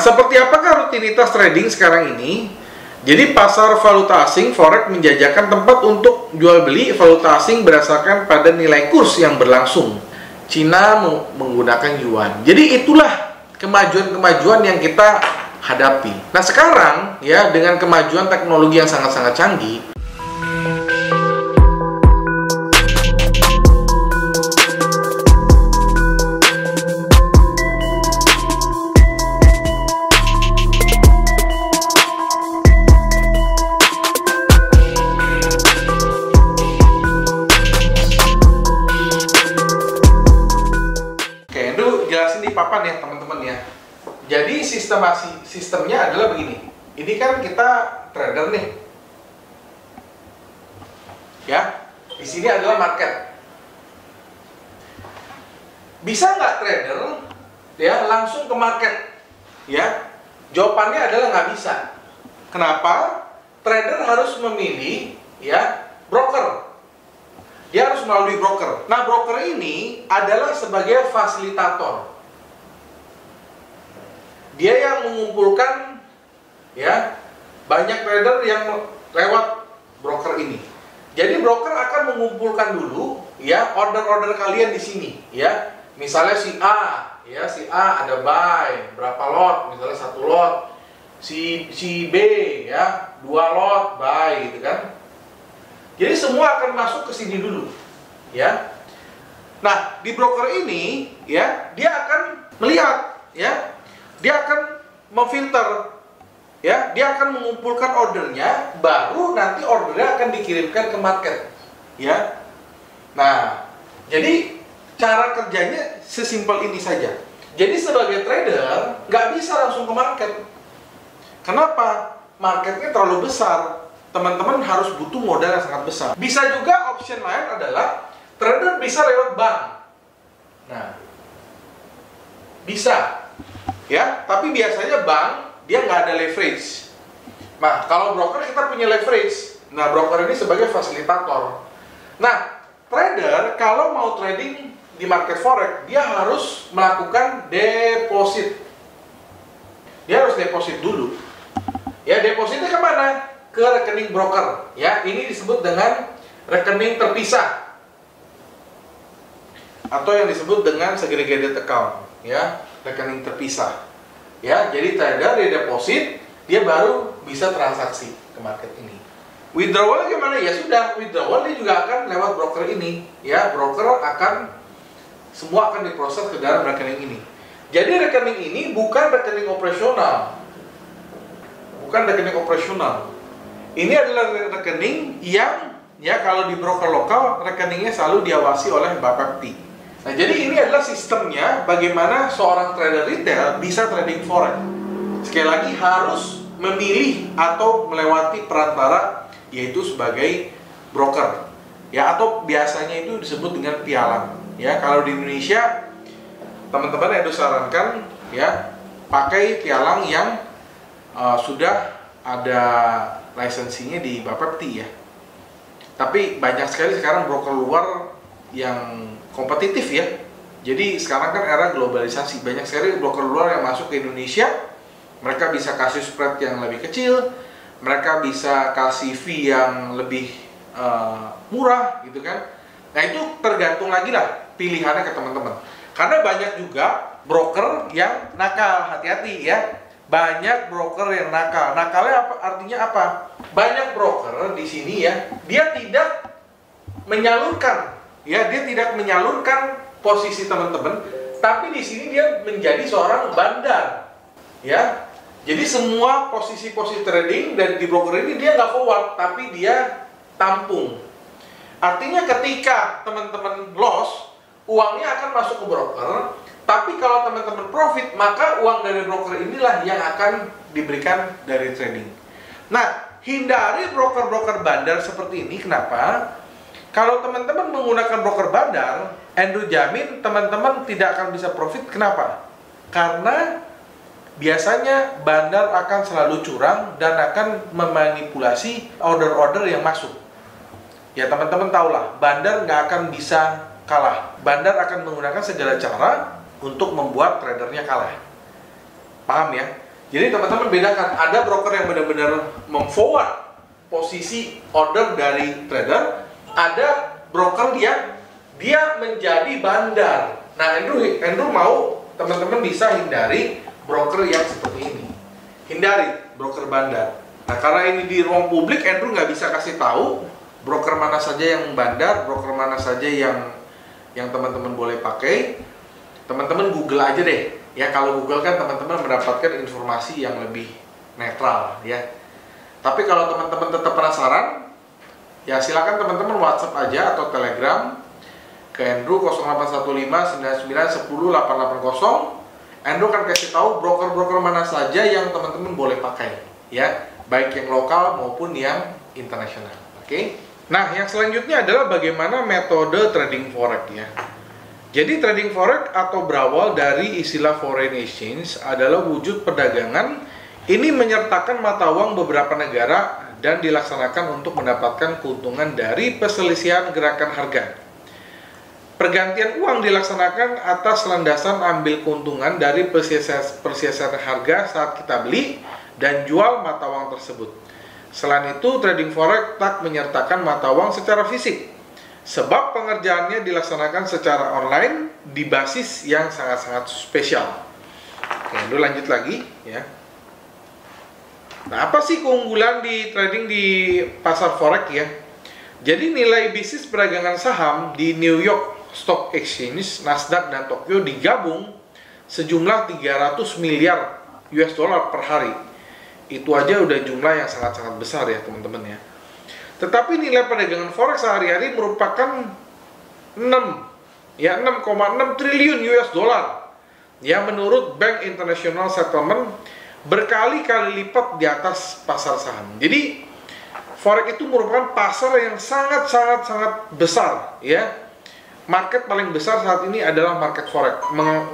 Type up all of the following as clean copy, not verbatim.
Nah, seperti apakah rutinitas trading sekarang ini? Jadi pasar valuta asing forex menjajakan tempat untuk jual beli valuta asing berdasarkan pada nilai kurs yang berlangsung. Cina menggunakan yuan. Jadi itulah kemajuan-kemajuan yang kita hadapi. Nah, sekarang ya dengan kemajuan teknologi yang sangat-sangat canggih, jelasin di papan ya teman-teman ya. Jadi sistemnya adalah begini. Ini kan kita trader nih, ya. Di sini adalah market. Bisa nggak trader ya langsung ke market? Ya, jawabannya adalah nggak bisa. Kenapa? Trader harus memilih ya broker. Dia harus melalui broker. Nah, broker ini adalah sebagai fasilitator. Dia yang mengumpulkan ya banyak trader yang lewat broker ini. Jadi broker akan mengumpulkan dulu ya order-order kalian di sini ya. Misalnya si A ada buy berapa lot, misalnya 1 lot. Si B ya 2 lot buy gitu kan. Jadi semua akan masuk ke sini dulu, ya. Nah, di broker ini, ya, dia akan melihat, ya, dia akan memfilter, ya, dia akan mengumpulkan ordernya, baru nanti ordernya akan dikirimkan ke market, ya. Nah, jadi cara kerjanya sesimpel ini saja. Jadi sebagai trader nggak bisa langsung ke market. Kenapa? Marketnya terlalu besar. Teman-teman harus butuh modal yang sangat besar. Bisa juga option lain adalah trader bisa lewat bank. Nah, bisa, ya. Tapi biasanya bank dia nggak ada leverage. Nah, kalau broker kita punya leverage. Nah, broker ini sebagai fasilitator. Nah, trader kalau mau trading di market forex dia harus melakukan deposit. Dia harus deposit dulu. Ya, depositnya kemana? Ke rekening broker, ya. Ini disebut dengan rekening terpisah atau yang disebut dengan segregated account, ya, rekening terpisah, ya. Jadi trader dia deposit, dia baru bisa transaksi ke market ini. Withdrawal gimana? Ya sudah, withdrawal dia juga akan lewat broker ini, ya. Broker akan semua akan diproses ke dalam rekening ini. Jadi rekening ini bukan rekening operasional, bukan rekening operasional. Ini adalah rekening yang ya kalau di broker lokal rekeningnya selalu diawasi oleh Bapepti. Nah, jadi ini adalah sistemnya bagaimana seorang trader retail bisa trading forex. Sekali lagi harus memilih atau melewati perantara yaitu sebagai broker. Ya, atau biasanya itu disebut dengan pialang. Ya, kalau di Indonesia teman-teman Edu sarankan ya pakai pialang yang sudah ada lisensinya di Bapepti ya. Tapi banyak sekali sekarang broker luar yang kompetitif ya. Jadi sekarang kan era globalisasi, banyak sekali broker luar yang masuk ke Indonesia. Mereka bisa kasih spread yang lebih kecil, mereka bisa kasih fee yang lebih murah gitu kan. Nah, itu tergantung lagi lah pilihannya ke teman-teman. Karena banyak juga broker yang nakal, hati-hati ya. Banyak broker yang nakal. Nakalnya apa? Artinya apa? Banyak broker di sini ya, dia tidak menyalurkan, ya, dia tidak menyalurkan posisi teman-teman, tapi di sini dia menjadi seorang bandar, ya. Jadi semua posisi-posisi trading dari di broker ini dia nggak forward, tapi dia tampung. Artinya ketika teman-teman loss, uangnya akan masuk ke broker. Tapi kalau teman-teman profit, maka uang dari broker inilah yang akan diberikan dari trading. Nah, hindari broker-broker bandar seperti ini. Kenapa? Kalau teman-teman menggunakan broker bandar, Andrew jamin teman-teman tidak akan bisa profit. Kenapa? Karena biasanya bandar akan selalu curang dan akan memanipulasi order-order yang masuk. Ya, teman-teman tahulah, bandar nggak akan bisa kalah. Bandar akan menggunakan segala cara untuk membuat tradernya kalah. Paham ya? Jadi teman-teman bedakan, ada broker yang benar-benar memforward posisi order dari trader, ada broker yang dia menjadi bandar. Nah, Andrew mau teman-teman bisa hindari broker yang seperti ini. Hindari broker bandar. Nah, karena ini di ruang publik, Andrew nggak bisa kasih tahu broker mana saja yang bandar, broker mana saja yang teman-teman boleh pakai. Teman-teman Google aja deh. Ya, kalau Google kan teman-teman mendapatkan informasi yang lebih netral ya. Tapi kalau teman-teman tetap penasaran, ya silakan teman-teman WhatsApp aja atau Telegram ke Andrew 081599108880. Andrew akan kasih tahu broker-broker mana saja yang teman-teman boleh pakai ya, baik yang lokal maupun yang internasional. Oke. Nah, yang selanjutnya adalah bagaimana metode trading forex ya. Jadi trading forex atau berawal dari istilah foreign exchange adalah wujud perdagangan ini menyertakan mata uang beberapa negara dan dilaksanakan untuk mendapatkan keuntungan dari perselisihan gerakan harga. Pergantian uang dilaksanakan atas landasan ambil keuntungan dari perselisihan harga saat kita beli dan jual mata uang tersebut. Selain itu, trading forex tak menyertakan mata uang secara fisik, sebab pengerjaannya dilaksanakan secara online di basis yang sangat-sangat spesial. Oke, dulu lanjut lagi ya. Nah, apa sih keunggulan di trading di pasar forex ya? Jadi nilai bisnis perdagangan saham di New York Stock Exchange, Nasdaq dan Tokyo digabung sejumlah 300 miliar US dollar per hari. Itu aja udah jumlah yang sangat-sangat besar ya teman-teman ya. Tetapi nilai perdagangan forex sehari-hari merupakan 6,6 triliun US dollar. Ya, menurut Bank International Settlement berkali-kali lipat di atas pasar saham. Jadi forex itu merupakan pasar yang sangat besar ya. Market paling besar saat ini adalah market forex,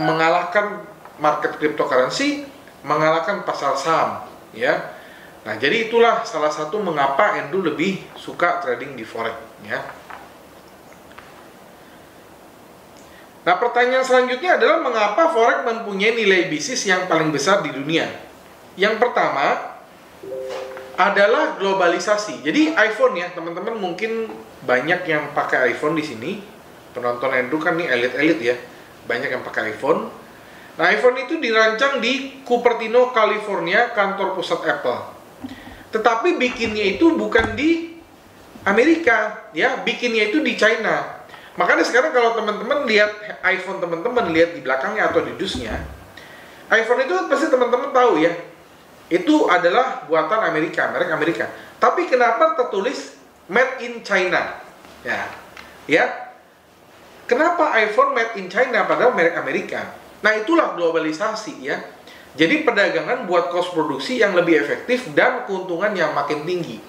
mengalahkan market cryptocurrency, mengalahkan pasar saham ya. Nah, jadi itulah salah satu mengapa Andrew lebih suka trading di forex ya. Nah, pertanyaan selanjutnya adalah mengapa forex mempunyai nilai bisnis yang paling besar di dunia? Yang pertama adalah globalisasi. Jadi iPhone ya, teman-teman mungkin banyak yang pakai iPhone di sini. Penonton Andrew kan nih elit-elit ya. Banyak yang pakai iPhone. Nah, iPhone itu dirancang di Cupertino, California, kantor pusat Apple. Tetapi bikinnya itu bukan di Amerika, ya, bikinnya itu di China. Makanya sekarang kalau teman-teman lihat iPhone teman-teman, lihat di belakangnya atau di dusnya, iPhone itu pasti teman-teman tahu ya, itu adalah buatan Amerika, merek Amerika. Tapi kenapa tertulis Made in China? Ya, kenapa iPhone Made in China padahal merek Amerika? Nah, itulah globalisasi ya. Jadi perdagangan buat kos produksi yang lebih efektif dan keuntungan yang makin tinggi.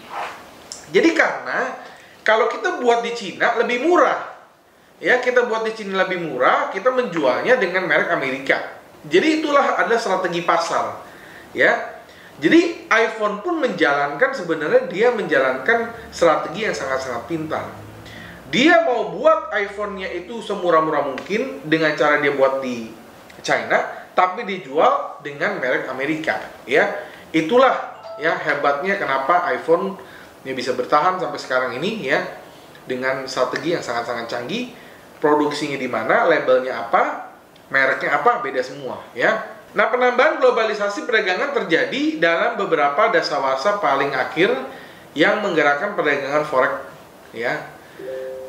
Jadi karena kalau kita buat di Cina lebih murah, ya, kita buat di Cina lebih murah, kita menjualnya dengan merek Amerika. Jadi itulah ada strategi pasar, ya. Jadi iPhone pun sebenarnya dia menjalankan strategi yang sangat-sangat pintar. Dia mau buat iPhone-nya itu semurah-murah mungkin dengan cara dia buat di China, tapi dijual dengan merek Amerika, ya. Itulah ya hebatnya kenapa iPhone ini bisa bertahan sampai sekarang ini ya, dengan strategi yang sangat-sangat canggih. Produksinya di mana, labelnya apa, mereknya apa, beda semua ya. Nah, penambahan globalisasi perdagangan terjadi dalam beberapa dasawarsa paling akhir yang menggerakkan perdagangan forex ya.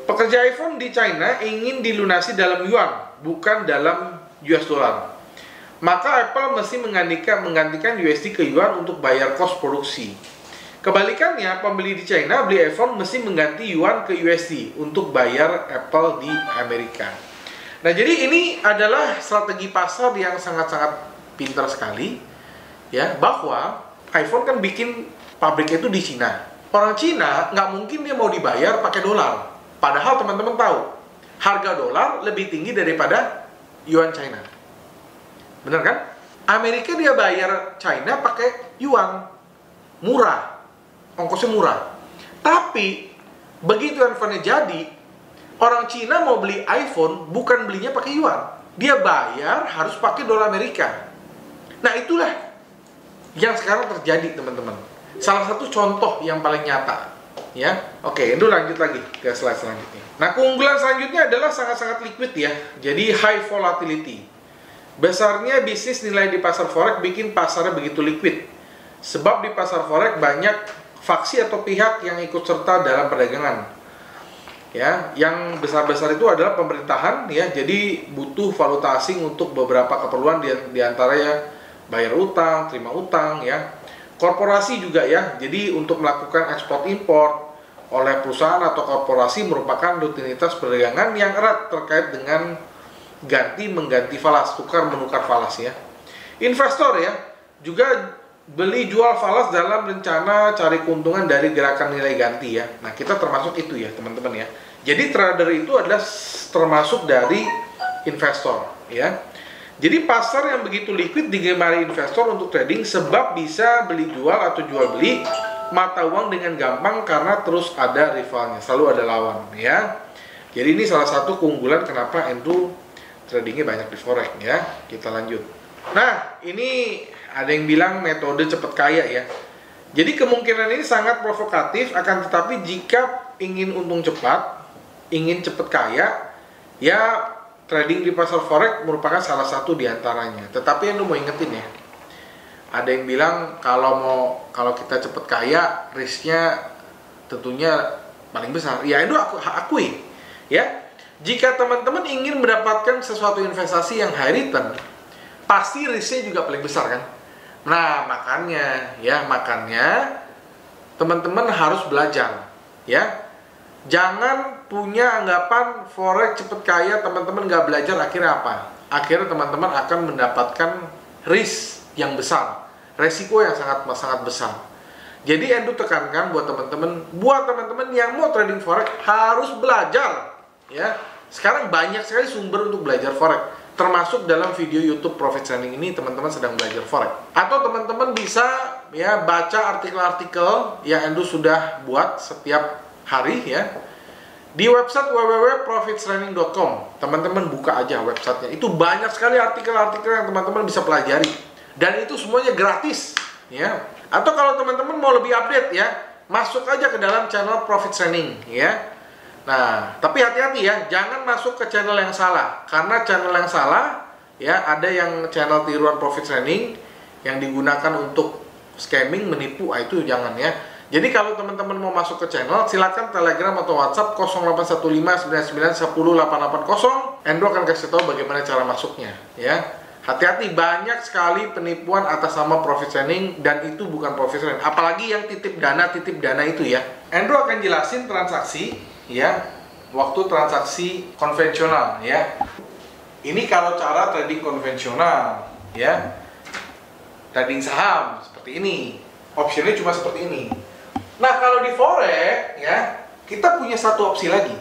Pekerja iPhone di China ingin dilunasi dalam yuan, bukan dalam US dollar. Maka Apple mesti menggantikan USD ke yuan untuk bayar kos produksi. Kebalikannya, pembeli di China beli iPhone mesti mengganti yuan ke USD untuk bayar Apple di Amerika. Nah, jadi ini adalah strategi pasar yang sangat-sangat pintar sekali ya, bahwa iPhone kan bikin pabriknya itu di Cina. Orang Cina nggak mungkin dia mau dibayar pakai dolar. Padahal teman-teman tahu, harga dolar lebih tinggi daripada yuan China. Benar kan? Amerika dia bayar China pakai yuan. Murah. Ongkosnya murah. Tapi begitu iPhone-nya jadi, orang Cina mau beli iPhone bukan belinya pakai yuan. Dia bayar harus pakai dolar Amerika. Nah, itulah yang sekarang terjadi, teman-teman. Salah satu contoh yang paling nyata, ya. Oke, Endo lanjut lagi ke slide selanjutnya. Nah, keunggulan selanjutnya adalah sangat-sangat liquid ya. Jadi high volatility. Besarnya bisnis nilai di pasar forex bikin pasarnya begitu liquid. Sebab di pasar forex banyak faksi atau pihak yang ikut serta dalam perdagangan. Ya, yang besar-besar itu adalah pemerintahan ya. Jadi butuh valuta asing untuk beberapa keperluan di antaranya bayar utang, terima utang ya. Korporasi juga ya. Jadi untuk melakukan ekspor impor oleh perusahaan atau korporasi merupakan rutinitas perdagangan yang erat terkait dengan mengganti falas, tukar menukar falas ya. Investor ya juga beli jual falas dalam rencana cari keuntungan dari gerakan nilai ganti ya. Nah, kita termasuk itu ya, teman-teman ya. Jadi trader itu adalah termasuk dari investor ya. Jadi pasar yang begitu liquid digemari investor untuk trading sebab bisa beli jual atau jual beli mata uang dengan gampang karena terus ada rivalnya, selalu ada lawan ya. Jadi ini salah satu keunggulan kenapa Endo tradingnya banyak di forex ya. Kita lanjut. Nah, ini ada yang bilang metode cepat kaya ya. Jadi kemungkinan ini sangat provokatif, akan tetapi jika ingin untung cepat, ingin cepat kaya, ya trading di pasar forex merupakan salah satu di antaranya. Tetapi yang lu mau ingetin ya, ada yang bilang kalau kita cepat kaya, risknya tentunya paling besar. Ya itu aku akui ya. Jika teman-teman ingin mendapatkan sesuatu investasi yang high return, pasti risknya juga paling besar kan. Nah, makanya teman-teman harus belajar ya. Jangan punya anggapan forex cepet kaya, teman-teman nggak belajar, akhirnya apa? Akhirnya teman-teman akan mendapatkan risk yang besar, resiko yang sangat besar. Jadi Endo tekankan buat teman-teman yang mau trading forex harus belajar ya. Sekarang banyak sekali sumber untuk belajar forex, termasuk dalam video YouTube Profit Training ini teman-teman sedang belajar forex. Atau teman-teman bisa ya baca artikel-artikel yang Endo sudah buat setiap hari ya di website www.profittraining.com. Teman-teman buka aja websitenya, itu banyak sekali artikel-artikel yang teman-teman bisa pelajari dan itu semuanya gratis ya. Atau kalau teman-teman mau lebih update ya, masuk aja ke dalam channel Profit Training ya. Nah, tapi hati-hati ya, jangan masuk ke channel yang salah, karena channel yang salah ya, ada yang channel tiruan Profit Training yang digunakan untuk scamming, menipu, itu jangan ya. Jadi kalau teman-teman mau masuk ke channel, silakan Telegram atau WhatsApp 081599108880. Endo akan kasih tahu bagaimana cara masuknya ya. Hati-hati, banyak sekali penipuan atas nama Profit Training dan itu bukan Profit Training. Apalagi yang titip dana itu ya. Endo akan jelasin transaksi ya, waktu transaksi konvensional ya. Ini kalau cara trading konvensional ya. Trading saham seperti ini. Opsinya cuma seperti ini. Nah, kalau di forex ya, kita punya satu opsi lagi.